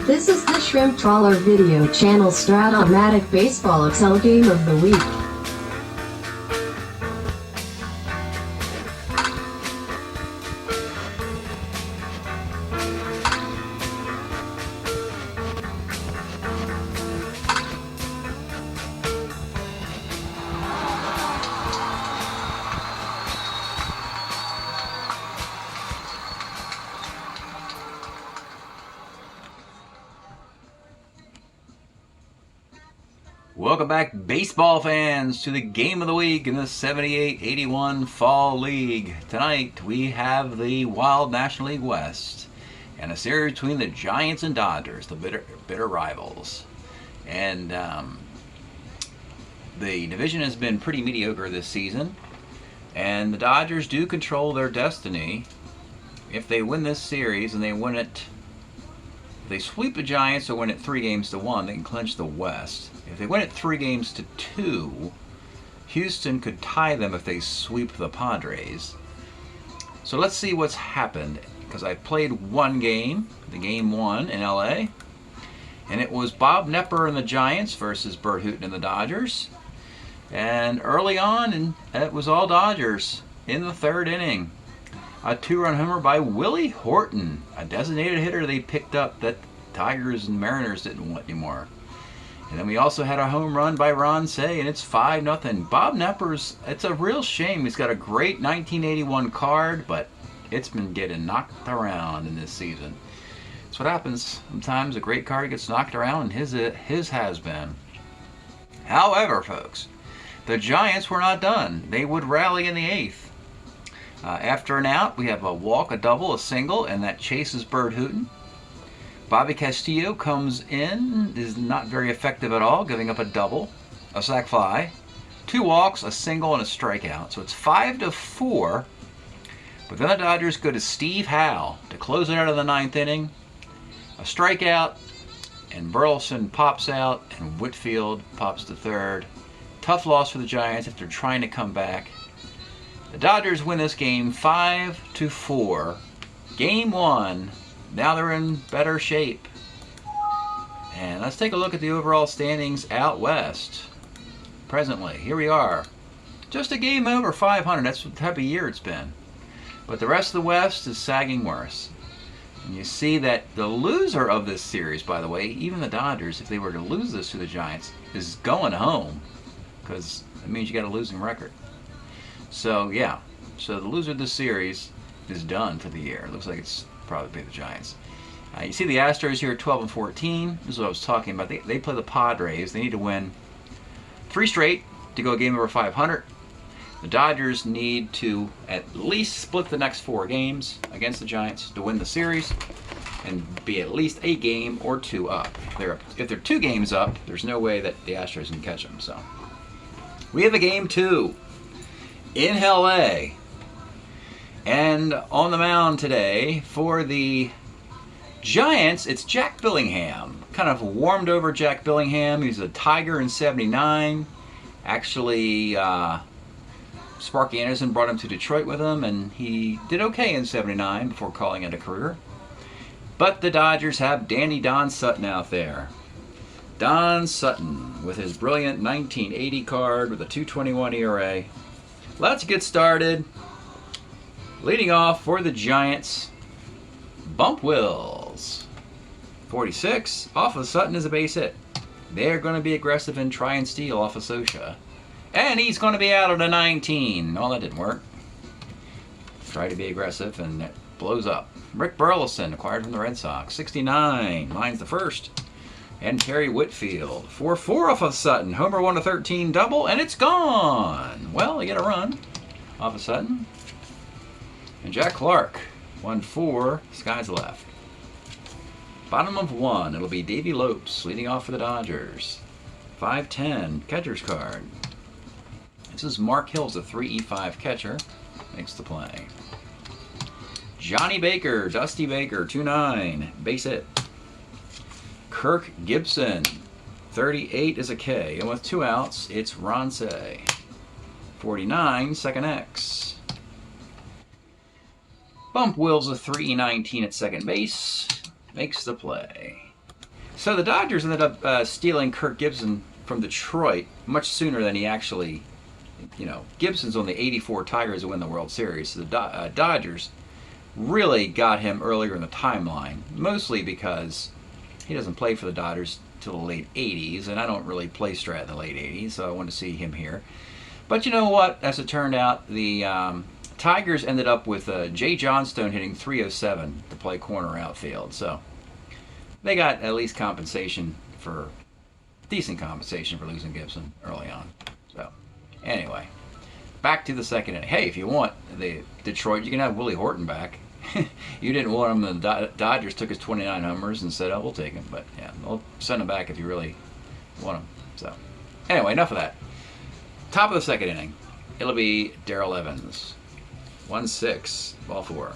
This is the Shrimp Trawler video channel Strat-O-Matic Baseball EXCEL Game of the Week. Welcome back, baseball fans, to the game of the week in the 78-81 Fall League. Tonight we have the Wild National League West and a series between the Giants and Dodgers, the bitter rivals. And the division has been pretty mediocre this season, and the Dodgers do control their destiny. If they win this series and they win it, if they sweep the Giants or win it 3-1, they can clinch the West. If they win it 3-2, Houston could tie them if they sweep the Padres. So let's see what's happened, because I played one game, the game one in LA, and it was Bob Knepper and the Giants versus Bert Hooton and the Dodgers. And early on, it was all Dodgers in the third inning. A two-run homer by Willie Horton, a designated hitter they picked up that Tigers and Mariners didn't want anymore. And then we also had a home run by Ron Say, and it's 5-0. Bob Knepper's, it's a real shame. He's got a great 1981 card, but it's been getting knocked around in this season. That's what happens. Sometimes a great card gets knocked around, and his has been. However, folks, the Giants were not done. They would rally in the eighth. After an out, we have a walk, a double, a single, and that chases Bert Hooton. Bobby Castillo comes in, is not very effective at all, giving up a double, a sac fly, 2 walks, a single, and a strikeout. So it's 5-4. But then the Dodgers go to Steve Howe to close it out of the ninth inning. A strikeout, and Burleson pops out, and Whitfield pops to third. Tough loss for the Giants after trying to come back. The Dodgers win this game 5-4. Game one. Now they're in better shape. And let's take a look at the overall standings out west. Presently, here we are. Just a game over 500. That's the type of year it's been. But the rest of the West is sagging worse. And you see that the loser of this series, by the way, even the Dodgers, if they were to lose this to the Giants, is going home. Because it means you got a losing record. So, yeah. So the loser of this series is done for the year. It looks like it's probably be the Giants. You see the Astros here at 12-14. This is what I was talking about. They play the Padres. They need to win 3 straight to go a game over 500. The Dodgers need to at least split the next 4 games against the Giants to win the series and be at least a game or 2 up. If they're 2 games up, there's no way that the Astros can catch them. So we have a game 2 in LA. And on the mound today for the Giants, it's Jack Billingham. Kind of warmed over Jack Billingham. He's a Tiger in 79. Actually, Sparky Anderson brought him to Detroit with him, and he did okay in 79 before calling it a career. But the Dodgers have Dandy Don Sutton out there. Don Sutton with his brilliant 1980 card with a 2.21 ERA. Let's get started. Leading off for the Giants, Bump Wills. 46, off of Sutton is a base hit. They're going to be aggressive and try and steal off of Sosha. And he's going to be out at a 19. Oh, that didn't work. Try to be aggressive, and it blows up. Rick Burleson, acquired from the Red Sox. 69, lines the first. And Terry Whitfield. 4-4 off of Sutton. Homer 1-13 double, and it's gone. Well, you get a run off of Sutton. And Jack Clark, 1-4, sky's left. Bottom of 1, it'll be Davey Lopes leading off for the Dodgers. 5-10, catcher's card. This is Mark Hills, a 3E5 catcher, makes the play. Johnny Baker, Dusty Baker, 2-9, base hit. Kirk Gibson, 38 is a K, and with 2 outs, it's Ronce. 49, second X. Bump Wills a 3-19 at second base. Makes the play. So the Dodgers ended up stealing Kirk Gibson from Detroit much sooner than he actually, Gibson's on the '84 Tigers to win the World Series. So the Dodgers really got him earlier in the timeline, mostly because he doesn't play for the Dodgers till the late '80s, and I don't really play Strat in the late '80s, so I wanted to see him here. But you know what? As it turned out, the Tigers ended up with Jay Johnstone hitting .307 to play corner outfield, so they got at least decent compensation for losing Gibson early on. So anyway, back to the second inning. Hey, if you want the Detroit, you can have Willie Horton back. You didn't want him. The Dodgers took his 29 homers and said, "Oh, we'll take him." But yeah, we'll send him back if you really want him. So anyway, enough of that. Top of the second inning, it'll be Darrell Evans. 1-6, ball 4.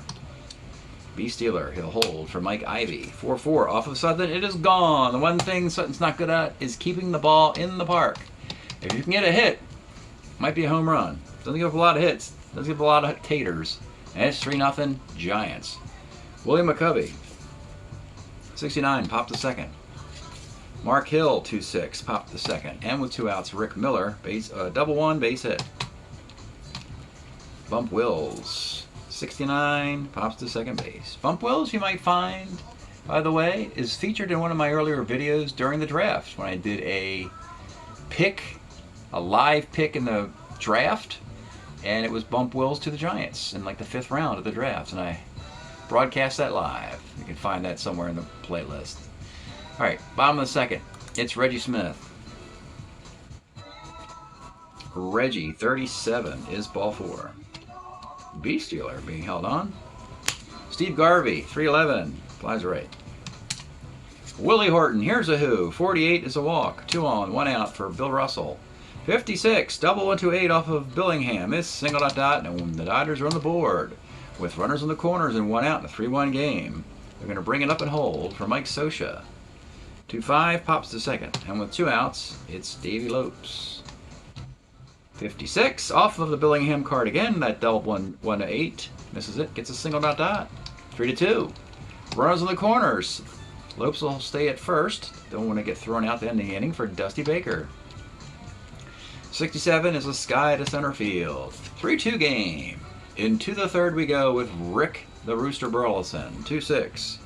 B. Steeler, he'll hold for Mike Ivy. 4-4, off of Sutton, it is gone. The one thing Sutton's not good at is keeping the ball in the park. If you can get a hit, might be a home run. Doesn't give up a lot of hits, doesn't give up a lot of taters. And it's 3-0 Giants. William McCovey, 69, popped the second. Mark Hill, 2-6, popped the second. And with 2 outs, Rick Miller, double one, base hit. Bump Wills, 69, pops to second base. Bump Wills, you might find, by the way, is featured in one of my earlier videos during the draft when I did a live pick in the draft, and it was Bump Wills to the Giants in like the 5th round of the draft, and I broadcast that live. You can find that somewhere in the playlist. All right, bottom of the second, it's Reggie Smith. Reggie, 37, is ball 4. B. Steeler being held on. Steve Garvey, 3-11, flies right. Willie Horton, here's a who. 48 is a walk. 2 on, 1 out for Bill Russell. 56, double 1-2-8 off of Billingham. It's single dot, and the Dodgers are on the board with runners in the corners and 1 out in a 3-1 game. They're going to bring it up and hold for Mike Scioscia. 2-5, pops to second, and with 2 outs, it's Davey Lopes. 56, off of the Billingham card again. That double 1-8 misses it, gets a single dot. 3-2. Runners in the corners. Lopes will stay at first. Don't want to get thrown out the end of the inning for Dusty Baker. 67 is a sky to center field. 3-2 game. Into the third we go with Rick the Rooster Burleson. 2-6.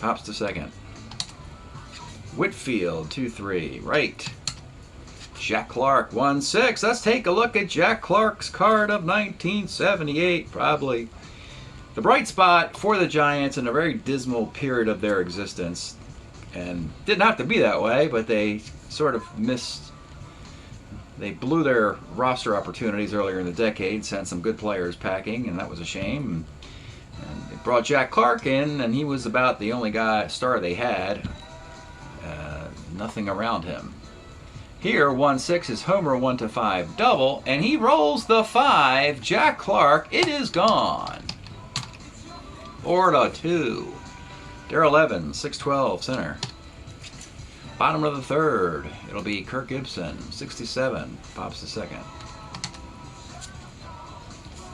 Pops to second. Whitfield, 2-3. Right. Jack Clark, 1-6. Let's take a look at Jack Clark's card of 1978. Probably the bright spot for the Giants in a very dismal period of their existence. And didn't have to be that way, but they sort of they blew their roster opportunities earlier in the decade, sent some good players packing, and that was a shame. And they brought Jack Clark in, and he was about the only star they had. Nothing around him. Here, 1-6 is homer, 1-5 double, and he rolls the 5. Jack Clark, it is gone. 4-2. Darrell Evans, 6-12 center. Bottom of the third, it'll be Kirk Gibson, 67, pops to second.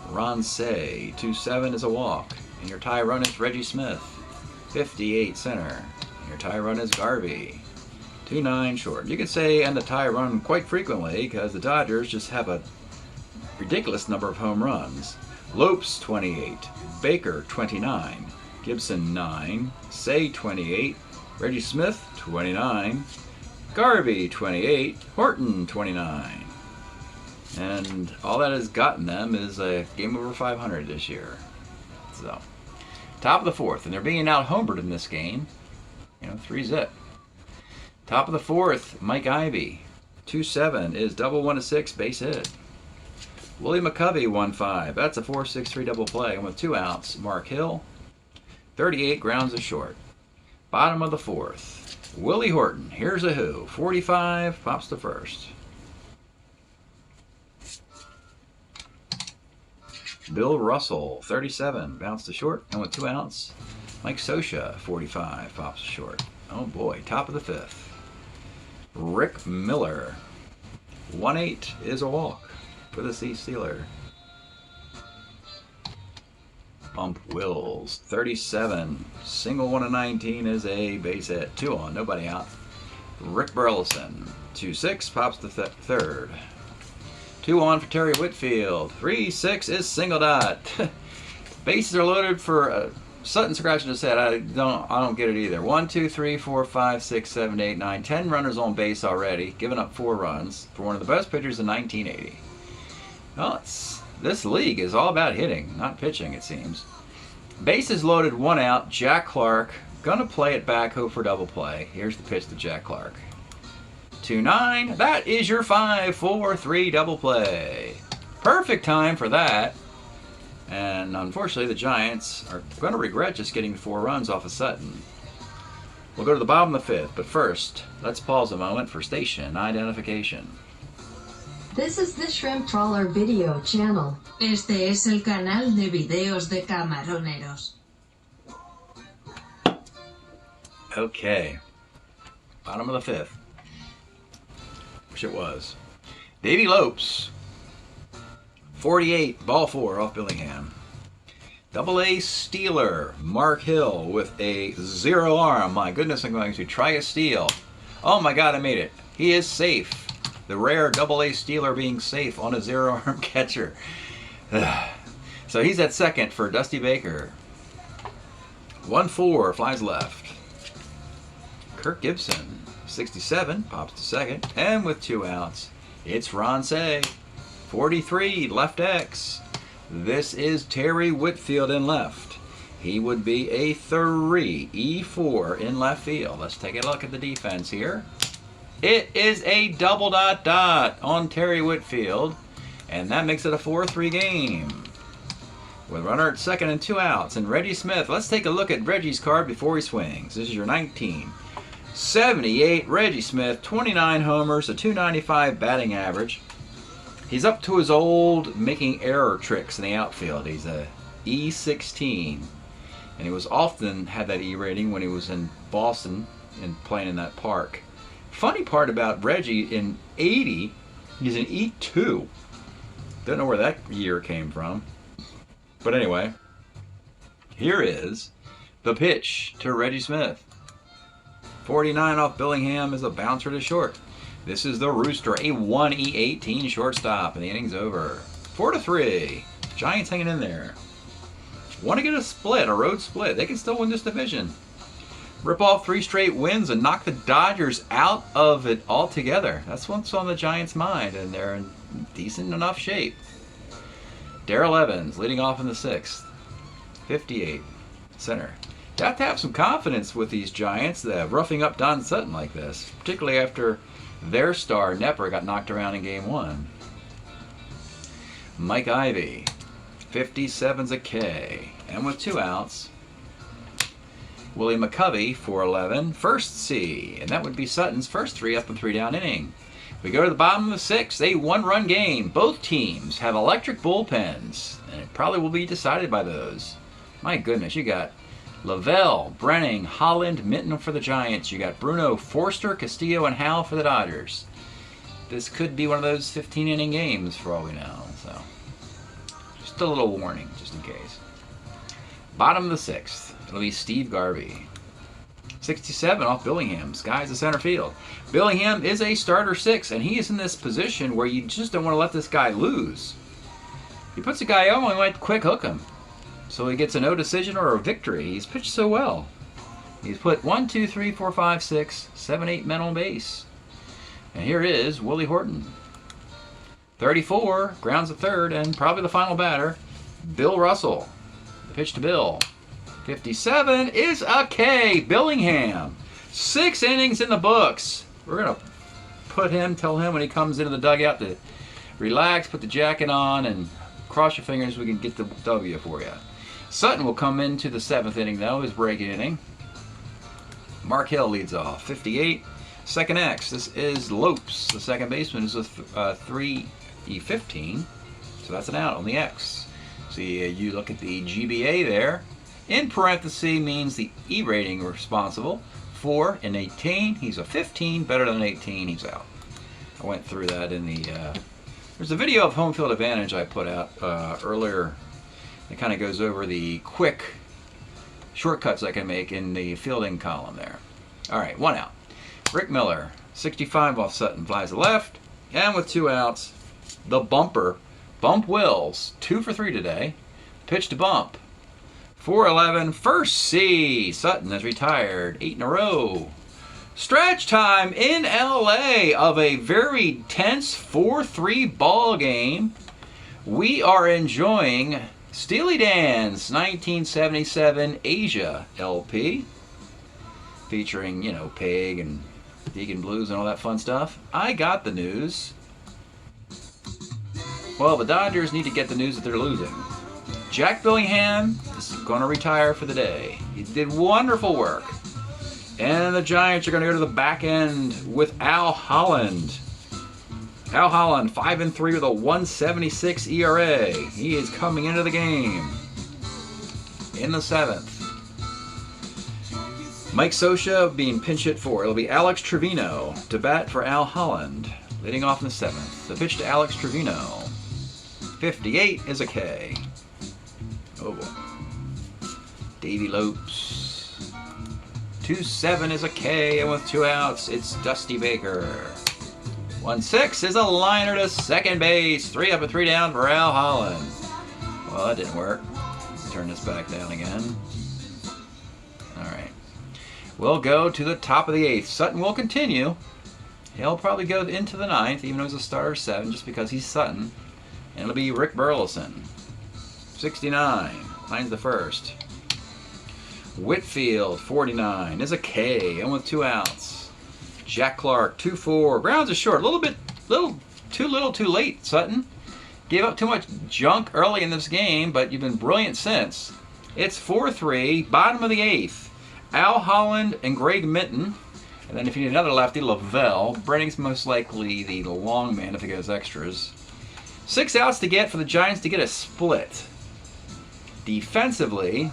Ron Say, 2-7 is a walk, and your tie run is Reggie Smith, 58 center. And your tie run is Garvey, 2-9 short. You could say end the tie run quite frequently because the Dodgers just have a ridiculous number of home runs. Lopes, 28, Baker, 29, Gibson, 9, Say, 28, Reggie Smith, 29, Garvey, 28, Horton, 29. And all that has gotten them is a game over 500 this year. So, top of the fourth, and they're being out-homered in this game. 3-zip. Top of the fourth, Mike Ivy, 2-7 is double 1-6 base hit. Willie McCovey, 1-5. That's a 4-6-3 double play. And with 2 outs, Mark Hill, 38 grounds a short. Bottom of the fourth, Willie Horton, here's a who. 45, pops to first. Bill Russell, 37, bounced to short. And with 2 outs, Mike Scioscia, 45, pops to short. Oh boy, top of the fifth. Rick Miller, 1-8 is a walk for the C Steeler. Ump Wills. 37. Single 1 of 19 is a base hit. 2 on, nobody out. Rick Burleson. 2-6, pops to third. 2 on for Terry Whitfield. 3-6 is single dot. Bases are loaded for Sutton scratching his head. I don't get it either. 1, 2, 3, 4, 5, 6, 7, 8, 9, 10 runners on base already, giving up 4 runs for one of the best pitchers in 1980. Well, this league is all about hitting, not pitching, it seems. Bases loaded, 1 out. Jack Clark gonna play it back, hope for double play. Here's the pitch to Jack Clark. 2-9. That is your 5-4-3 double play. Perfect time for that. And unfortunately, the Giants are going to regret just getting 4 runs off of Sutton. We'll go to the bottom of the 5th, but first, let's pause a moment for station identification. This is the Shrimp Trawler video channel. Este es el canal de videos de camaroneros. Okay. Bottom of the 5th. Which it was. Davey Lopes. 48, ball 4 off Billingham. Double-A Stealer, Mark Hill with a 0 arm. My goodness, I'm going to try a steal. Oh my God, I made it. He is safe. The rare Double-A Stealer being safe on a 0 arm catcher. So he's at second for Dusty Baker. 1-4, flies left. Kirk Gibson, 67, pops to second. And with 2 outs, it's Ron Say. 43, left X. This is Terry Whitfield in left. He would be a 3, E4 in left field. Let's take a look at the defense here. It is a double dot dot on Terry Whitfield, and that makes it a 4-3 game. With runner at second and 2 outs, and Reggie Smith. Let's take a look at Reggie's card before he swings. This is your 1978 Reggie Smith, 29 homers, a 295 batting average. He's up to his old making error tricks in the outfield. He's a E16, and he was often had that E rating when he was in Boston and playing in that park. Funny part about Reggie, in 80, he's an E2. Don't know where that year came from. But anyway, here is the pitch to Reggie Smith. 49 off Billingham is a bouncer to short. This is the Rooster, a 1E18 shortstop, and the inning's over. 4-3. Giants hanging in there. Want to get a split, a road split. They can still win this division. Rip off 3 straight wins and knock the Dodgers out of it altogether. That's what's on the Giants' mind, and they're in decent enough shape. Darrell Evans leading off in the 6th. 58. Center. You have to have some confidence with these Giants, roughing up Don Sutton like this, particularly after their star, Nepper, got knocked around in Game 1. Mike Ivey, 57's a K. And with 2 outs, Willie McCovey, 411, first C. And that would be Sutton's first 3 up and 3 down inning. We go to the bottom of the 6th, a 1-run game. Both teams have electric bullpens, and it probably will be decided by those. My goodness, you got Lavelle, Brenning, Holland, Minton for the Giants. You got Bruno, Forster, Castillo, and Howell for the Dodgers. This could be one of those 15-inning games for all we know. So, just a little warning, just in case. Bottom of the 6th, it'll be Steve Garvey. 67 off Billingham. Sky's the center field. Billingham is a starter 6, and he is in this position where you just don't want to let this guy lose. He puts a guy on, we might quick hook him. So he gets a no decision or a victory. He's pitched so well. He's put 1, 2, 3, 4, 5, 6, 7, 8 men on base. And here is Willie Horton. 34, grounds at third, and probably the final batter, Bill Russell. The pitch to Bill. 57 is a K. Billingham. 6 innings in the books. We're going to tell him when he comes into the dugout to relax, put the jacket on, and cross your fingers we can get the W for you. Sutton will come into the 7th inning, though, his break inning. Mark Hill leads off, 58. Second X, this is Lopes, the second baseman, is a 3E15. So that's an out on the X. So you look at the GBA there. In parentheses means the E rating responsible. 4 and 18, he's a 15, better than an 18, he's out. I went through that in the... there's a video of home field advantage I put out earlier It kind of goes over the quick shortcuts I can make in the fielding column there. All right, 1 out. Rick Miller, 65 off Sutton, flies to left. And with 2 outs, the bumper, Bump Wills, 2 for 3 today. Pitch to Bump. 4-11, first C. Sutton has retired 8 in a row. Stretch time in LA of a very tense 4-3 ball game. We are enjoying Steely Dan's 1977 Asia LP, featuring, you know, Peg and Deacon Blues and all that fun stuff. I got the news. Well, the Dodgers need to get the news that they're losing. Jack Billingham is going to retire for the day. He did wonderful work. And the Giants are going to go to the back end with Al Holland. Al Holland, 5-3 with a 1.76 ERA. He is coming into the game in the 7th. Mike Scioscia being pinch hit for. It'll be Alex Trevino to bat for Al Holland, leading off in the 7th. The pitch to Alex Trevino. 58 is a K. Oh boy. Davey Lopes. 2-7 is a K, and with 2 outs, it's Dusty Baker. 1-6 is a liner to second base. 3 up and 3 down for Al Holland. Well, that didn't work. Turn this back down again. All right. We'll go to the top of the 8th. Sutton will continue. He'll probably go into the 9th, even though he's a starter 7, just because he's Sutton. And it'll be Rick Burleson. 69. Lines the 1st. Whitfield, 49, is a K, and with 2 outs. Jack Clark, 2-4. Grounds are short. Too little, too late, Sutton. Gave up too much junk early in this game, but you've been brilliant since. It's 4-3, bottom of the 8th. Al Holland and Greg Minton. And then if you need another lefty, Lavelle. Brenning's most likely the long man if he goes extras. 6 outs to get for the Giants to get a split. Defensively,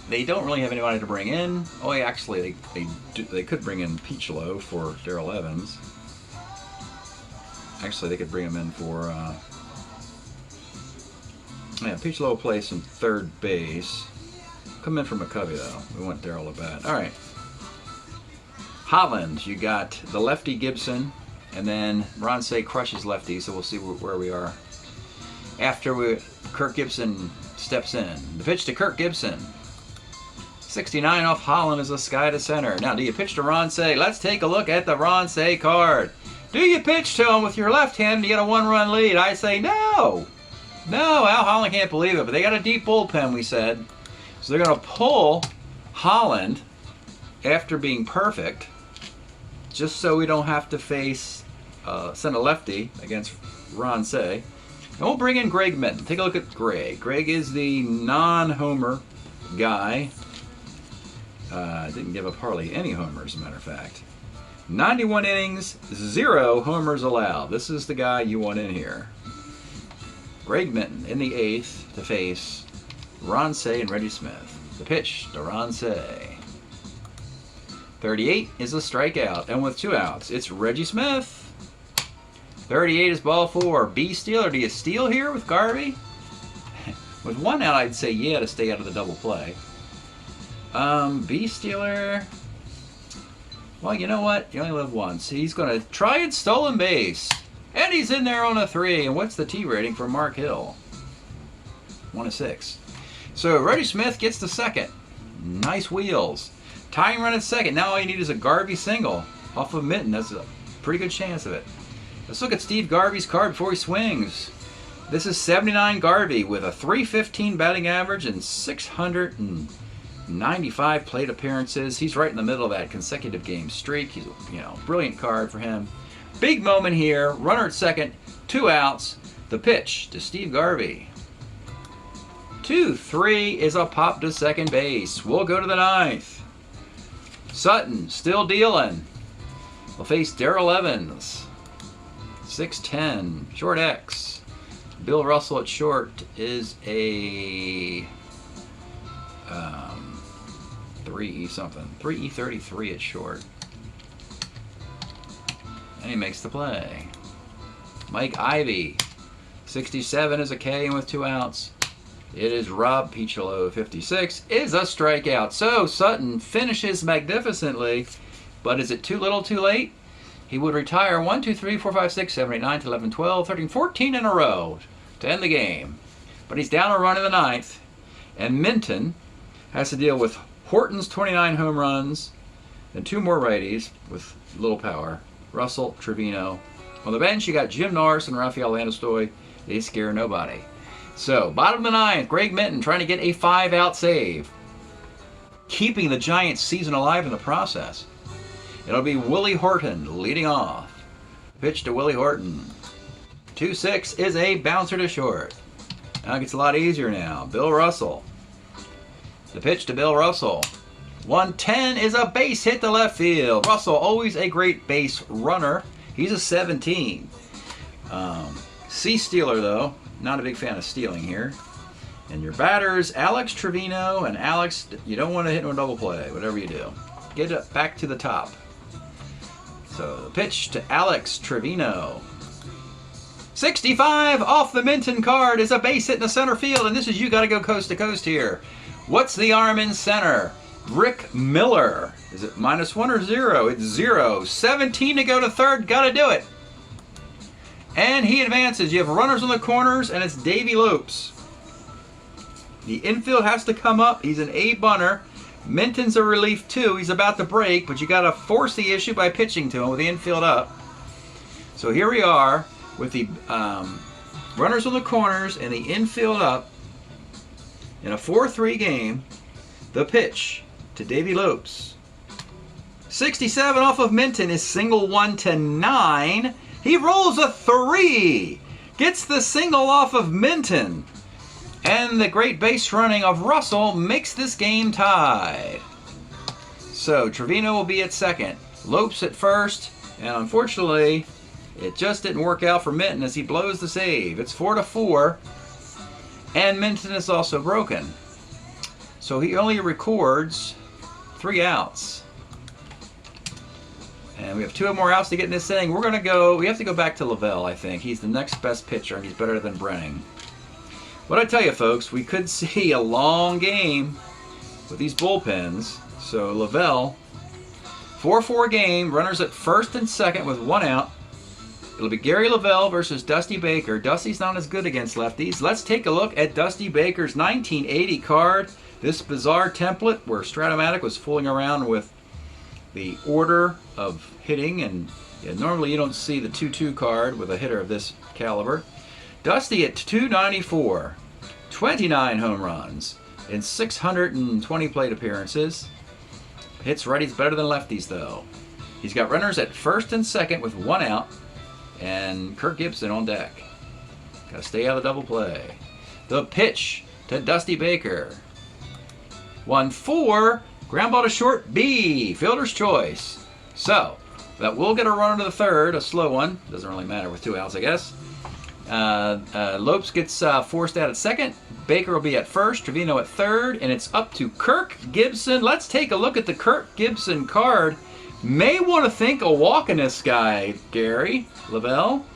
they don't really have anybody to bring in. Oh, yeah, actually, they could bring in Peachlow for Darrell Evans. Actually, they could bring him in for... yeah, Peachlow will play some third base. Come in for McCovey, though. We want Darrell to bat. All right. Holland, you got the lefty Gibson, and then Ronce crushes lefty, so we'll see where we are after Kirk Gibson steps in. The pitch to Kirk Gibson. 69 off Holland is a sky to center. Now, do you pitch to Ronce? Let's take a look at the Ronce card. Do you pitch to him with your left hand and you get a 1-run lead? I say no. No, Al Holland can't believe it, but they got a deep bullpen, we said. So they're going to pull Holland after being perfect, just so we don't have to send a lefty against Ronce. And we'll bring in Greg Minton. Take a look at Greg. Greg is the non-homer guy. Didn't give up hardly any homers, as a matter of fact. 91 innings, 0 homers allowed. This is the guy you want in here. Greg Minton in the 8th to face Ronce and Reggie Smith. The pitch to Ronce. 38 is a strikeout, and with 2 outs, it's Reggie Smith. 38 is ball 4. B steal, or do you steal here with Garvey? With 1 out, I'd say yeah to stay out of the double play. B stealer. Well, you know what? You only live once. He's going to try and stolen base. And he's in there on a 3. And what's the T rating for Mark Hill? 1-6. So Reggie Smith gets the second. Nice wheels. Tying run at second. Now all you need is a Garvey single off of Minton. That's a pretty good chance of it. Let's look at Steve Garvey's card before he swings. This is 79 Garvey with a .315 batting average and 695 plate appearances. He's right in the middle of that consecutive game streak. He's, brilliant card for him. Big moment here. Runner at second. 2 outs. The pitch to Steve Garvey. 2-3 is a pop to second base. We'll go to the 9th. Sutton still dealing. We'll face Darrell Evans. 6'10", short X. Bill Russell at short is a 3E33 at short. And he makes the play. Mike Ivey, 67 is a K and with 2 outs. It is Rob Picholo, 56, is a strikeout. So Sutton finishes magnificently, but is it too little too late? He would retire 1, 2, 3, 4, 5, 6, 7, 8, 9, 10, 11, 12, 13, 14 in a row to end the game. But he's down a run in the ninth, and Minton has to deal with Horton's 29 home runs and 2 more righties with little power. Russell, Trevino. On the bench, you got Jim Norris and Rafael Landestoy. They scare nobody. So, bottom of the ninth, Greg Minton trying to get a 5-out save, keeping the Giants' season alive in the process. It'll be Willie Horton leading off. Pitch to Willie Horton. 2-6 is a bouncer to short. Now it gets a lot easier now. Bill Russell. The pitch to Bill Russell. 110 is a base hit to left field. Russell, always a great base runner. He's a 17. C-stealer, though. Not a big fan of stealing here. And your batters, Alex Trevino. And Alex, you don't want to hit no double play, whatever you do. Get it back to the top. So the pitch to Alex Trevino. 65 off the Minton card is a base hit in the center field. And this is you got to go coast to coast here. What's the arm in center? Rick Miller. Is it -1 or 0? It's 0. 17 to go to third. Got to do it. And he advances. You have runners on the corners, and it's Davey Lopes. The infield has to come up. He's an A-bunter. Minton's a relief, too. He's about to break, but you got to force the issue by pitching to him with the infield up. So here we are with the runners on the corners and the infield up in a 4-3 game. The pitch to Davey Lopes. 67 off of Minton is single 1 to 9. He rolls a 3. Gets the single off of Minton. And the great base running of Russell makes this game tied. So Trevino will be at second. Lopes at first. And unfortunately, it just didn't work out for Minton as he blows the save. It's 4-4. And Minton is also broken. So he only records 3 outs. And we have 2 more outs to get in this inning. We have to go back to Lavelle, I think. He's the next best pitcher, and he's better than Brenning. What I tell you, folks, we could see a long game with these bullpens. So Lavelle, 4-4 game, runners at first and second with 1 out. It'll be Gary Lavelle versus Dusty Baker. Dusty's not as good against lefties. Let's take a look at Dusty Baker's 1980 card. This bizarre template where Strat-O-Matic was fooling around with the order of hitting, and normally you don't see the 2-2 card with a hitter of this caliber. Dusty at 294, 29 home runs in 620 plate appearances. Hits righties better than lefties, though. He's got runners at first and second with 1 out, and Kirk Gibson on deck. Got to stay out of the double play. The pitch to Dusty Baker. 1-4. Ground ball to short, B, fielder's choice. So, that will get a runner to the third, a slow one. Doesn't really matter with 2 outs, I guess. Lopes gets forced out at second. Baker will be at first, Trevino at third, and it's up to Kirk Gibson. Let's take a look at the Kirk Gibson card. May want to think a walk in this guy, Gary Lavelle.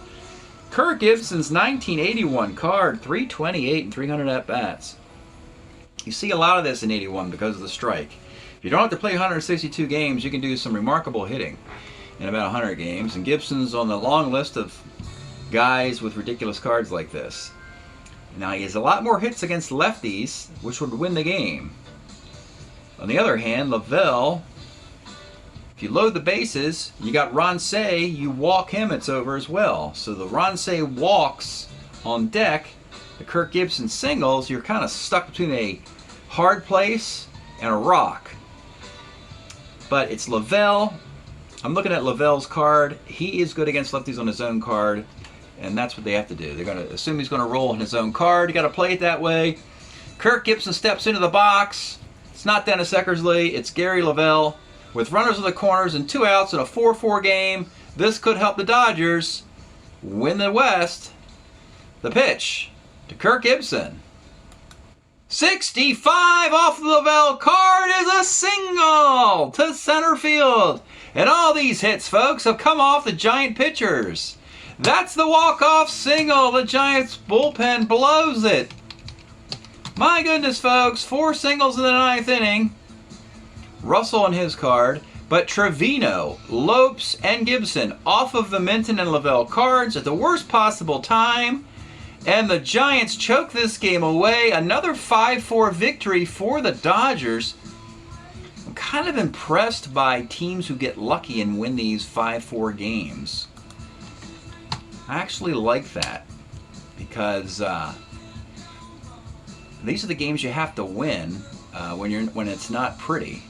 Kirk Gibson's 1981 card, 328 and 300 at-bats. You see a lot of this in 81 because of the strike. If you don't have to play 162 games, you can do some remarkable hitting in about 100 games. And Gibson's on the long list of guys with ridiculous cards like this. Now, he has a lot more hits against lefties, which would win the game. On the other hand, Lavelle, if you load the bases, you got Ronce, you walk him, it's over as well. So the Ronce walks on deck, the Kirk Gibson singles, you're kind of stuck between a hard place and a rock. But it's Lavelle. I'm looking at Lavelle's card. He is good against lefties on his own card, and that's what they have to do. They're going to assume he's going to roll on his own card. You got to play it that way. Kirk Gibson steps into the box. It's not Dennis Eckersley. It's Gary Lavelle with runners in the corners and 2 outs in a 4-4 game. This could help the Dodgers win the West. The pitch to Kirk Gibson. 65 off the Lavelle card is a single to center field. And all these hits, folks, have come off the Giant pitchers. That's the walk-off single. The Giants bullpen blows it. My goodness, folks, 4 singles in the 9th inning. Russell on his card, but Trevino, Lopes, and Gibson off of the Minton and Lavelle cards at the worst possible time. And the Giants choke this game away. Another 5-4 victory for the Dodgers. I'm kind of impressed by teams who get lucky and win these 5-4 games. I actually like that because these are the games you have to win when it's not pretty.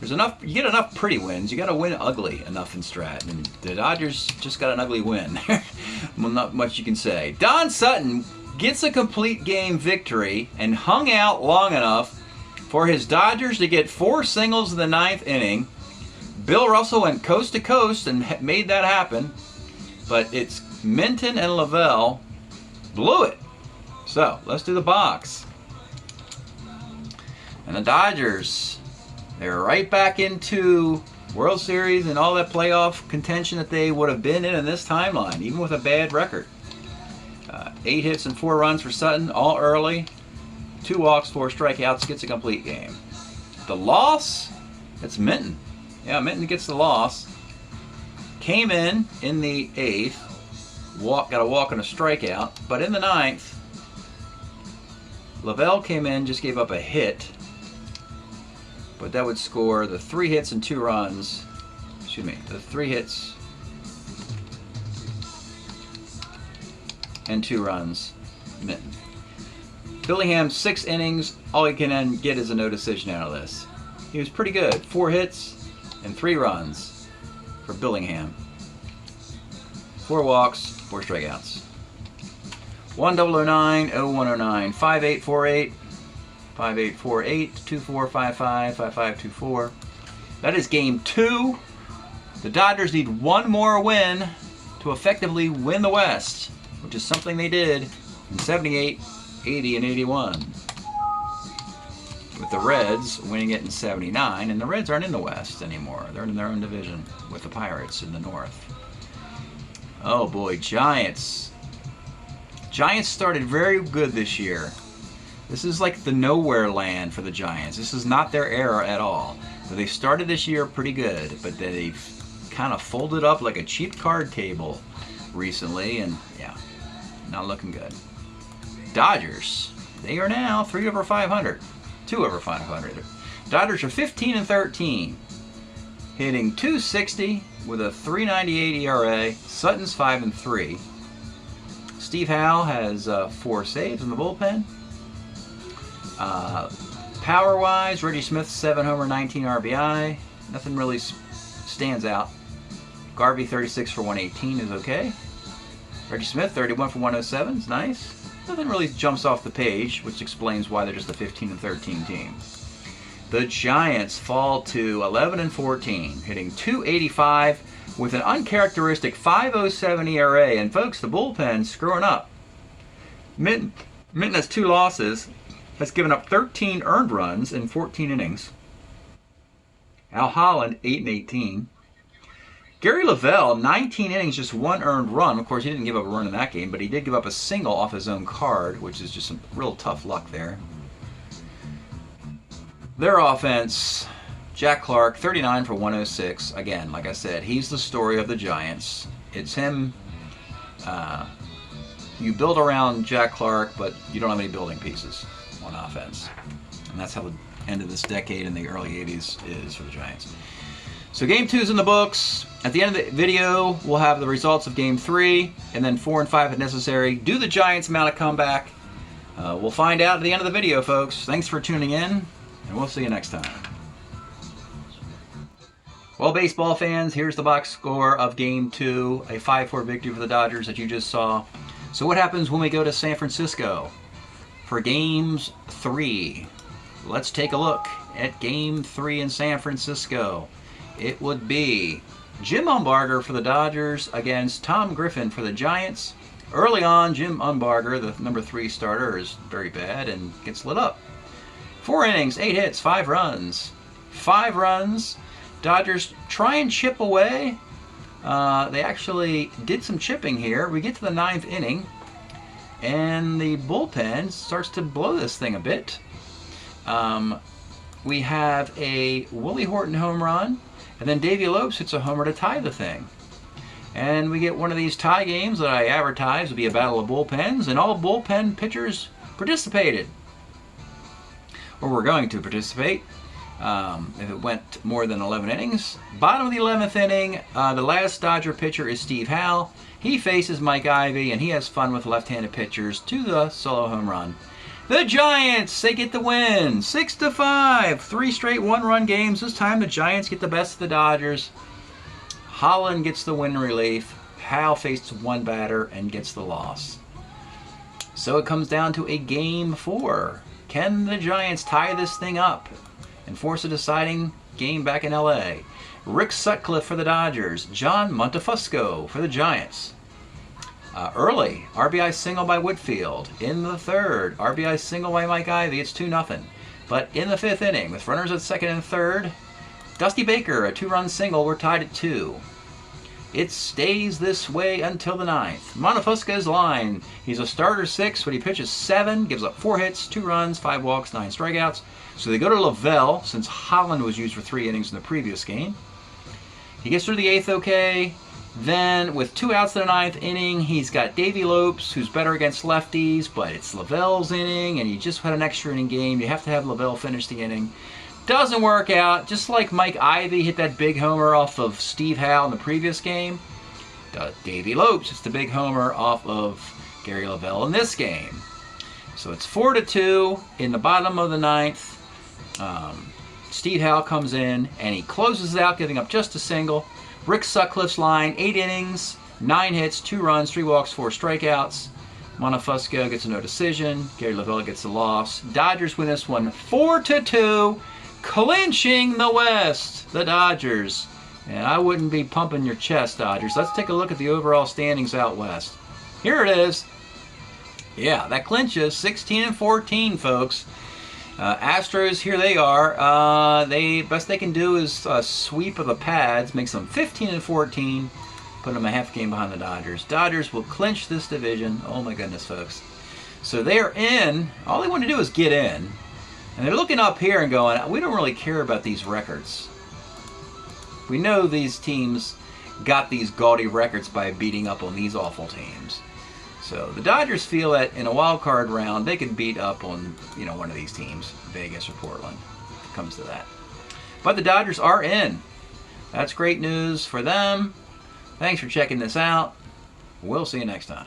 There's enough. You get enough pretty wins. You got to win ugly enough in Strat, and the Dodgers just got an ugly win. Well, not much you can say. Don Sutton gets a complete game victory and hung out long enough for his Dodgers to get 4 singles in the 9th inning. Bill Russell went coast to coast and made that happen, but it's Minton and Lavelle blew it. So let's do the box. And the Dodgers, they're right back into World Series and all that playoff contention that they would have been in this timeline, even with a bad record. 8 hits and 4 runs for Sutton, all early. 2 walks, 4 strikeouts, gets a complete game. The loss, it's Minton. Yeah, Minton gets the loss. Came in the 8th, got a walk and a strikeout, but in the 9th, Lavelle came in, just gave up a hit. But that would score the 3 hits and 2 runs. Excuse me, the 3 hits and 2 runs, Minton. Billingham, 6 innings. All he can then get is a no decision out of this. He was pretty good. 4 hits and 3 runs for Billingham. 4 walks, 4 strikeouts. 1009, 0109, 5848. 5848, 2455, 5524. That is game 2. The Dodgers need 1 more win to effectively win the West, which is something they did in 78, 80, and 81. With the Reds winning it in 79, and the Reds aren't in the West anymore. They're in their own division with the Pirates in the North. Oh boy, Giants. Giants started very good this year. This is like the nowhere land for the Giants. This is not their era at all. So they started this year pretty good, but they've kind of folded up like a cheap card table recently, and yeah, not looking good. Dodgers, they are now 3 over 500, 2 over 500. Dodgers are 15-13, hitting .260 with a .398 ERA. Sutton's 5-3. Steve Howe has 4 saves in the bullpen. Power-wise, Reggie Smith 7 homer, 19 RBI. Nothing really stands out. Garvey 36 for 118 is okay. Reggie Smith 31 for 107 is nice. Nothing really jumps off the page, which explains why they're just a 15-13 team. The Giants fall to 11-14, hitting .285 with an uncharacteristic .507 ERA. And folks, the bullpen's screwing up. Minton has 2 losses. Has given up 13 earned runs in 14 innings. Al Holland, 8-18. Gary Lavelle, 19 innings, just 1 earned run. Of course, he didn't give up a run in that game, but he did give up a single off his own card, which is just some real tough luck there. Their offense, Jack Clark, 39 for 106. Again, like I said, he's the story of the Giants. It's him. You build around Jack Clark, but you don't have any building pieces on offense. And that's how the end of this decade in the early 80s is for the Giants. So game 2 is in the books. At the end of the video, we'll have the results of game 3, and then 4 and 5 if necessary. Do the Giants mount a comeback? We'll find out at the end of the video, folks. Thanks for tuning in, and we'll see you next time. Well, baseball fans, here's the box score of game 2, a 5-4 victory for the Dodgers that you just saw. So what happens when we go to San Francisco for games 3? Let's take a look at game 3 in San Francisco. It would be Jim Umbarger for the Dodgers against Tom Griffin for the Giants. Early on, Jim Umbarger, the number 3 starter, is very bad and gets lit up. 4 innings, 8 hits, 5 runs. 5 runs. Dodgers try and chip away. They actually did some chipping here. We get to the 9th inning. and the bullpen starts to blow this thing a bit. We have a Willie Horton home run, and then Davey Lopes hits a homer to tie the thing. And we get one of these tie games that I advertised would be a battle of bullpens, and all bullpen pitchers participated. Or were going to participate if it went more than 11 innings. Bottom of the 11th inning, the last Dodger pitcher is Steve Howe. He faces Mike Ivey, and he has fun with left-handed pitchers to the solo home run. The Giants, they get the win, 6-5. 3 straight one-run games. This time the Giants get the best of the Dodgers. Holland gets the win relief. Howe faces one batter and gets the loss. So it comes down to a game 4. Can the Giants tie this thing up and force a deciding game back in LA? Rick Sutcliffe for the Dodgers. John Montefusco for the Giants. Early, RBI single by Whitfield. In the 3rd, RBI single by Mike Ivey. It's 2-0. But in the 5th inning, with runners at 2nd and 3rd, Dusty Baker, a 2-run single. We're tied at 2. It stays this way until the 9th. Montefusco's line. He's a starter 6, but he pitches 7, gives up 4 hits, 2 runs, 5 walks, 9 strikeouts. So they go to Lavelle, since Holland was used for 3 innings in the previous game. He gets through the 8th okay. Then, with 2 outs in the 9th inning, he's got Davey Lopes, who's better against lefties, but it's Lavelle's inning, and he just had an extra inning game. You have to have Lavelle finish the inning. Doesn't work out. Just like Mike Ivey hit that big homer off of Steve Howe in the previous game, Davey Lopes hits the big homer off of Gary Lavelle in this game. So it's 4-2 in the bottom of the 9th. Steve Howe comes in, and he closes out, giving up just a single. Rick Sutcliffe's line, 8 innings, 9 hits, 2 runs, 3 walks, 4 strikeouts. Montefusco gets a no decision. Gary Lavelle gets the loss. Dodgers win this one 4-2, clinching the West. The Dodgers. And I wouldn't be pumping your chest, Dodgers. Let's take a look at the overall standings out west. Here it is. Yeah, that clinches 16-14, folks. Astros, here they are. Best they can do is a sweep of the pads, makes them 15-14, put them a half game behind the Dodgers. Dodgers will clinch this division. Oh my goodness, folks. So they are in. All they want to do is get in. And they're looking up here and going, we don't really care about these records. We know these teams got these gaudy records by beating up on these awful teams. So the Dodgers feel that in a wild card round, they could beat up on, one of these teams, Vegas or Portland, if it comes to that. But the Dodgers are in. That's great news for them. Thanks for checking this out. We'll see you next time.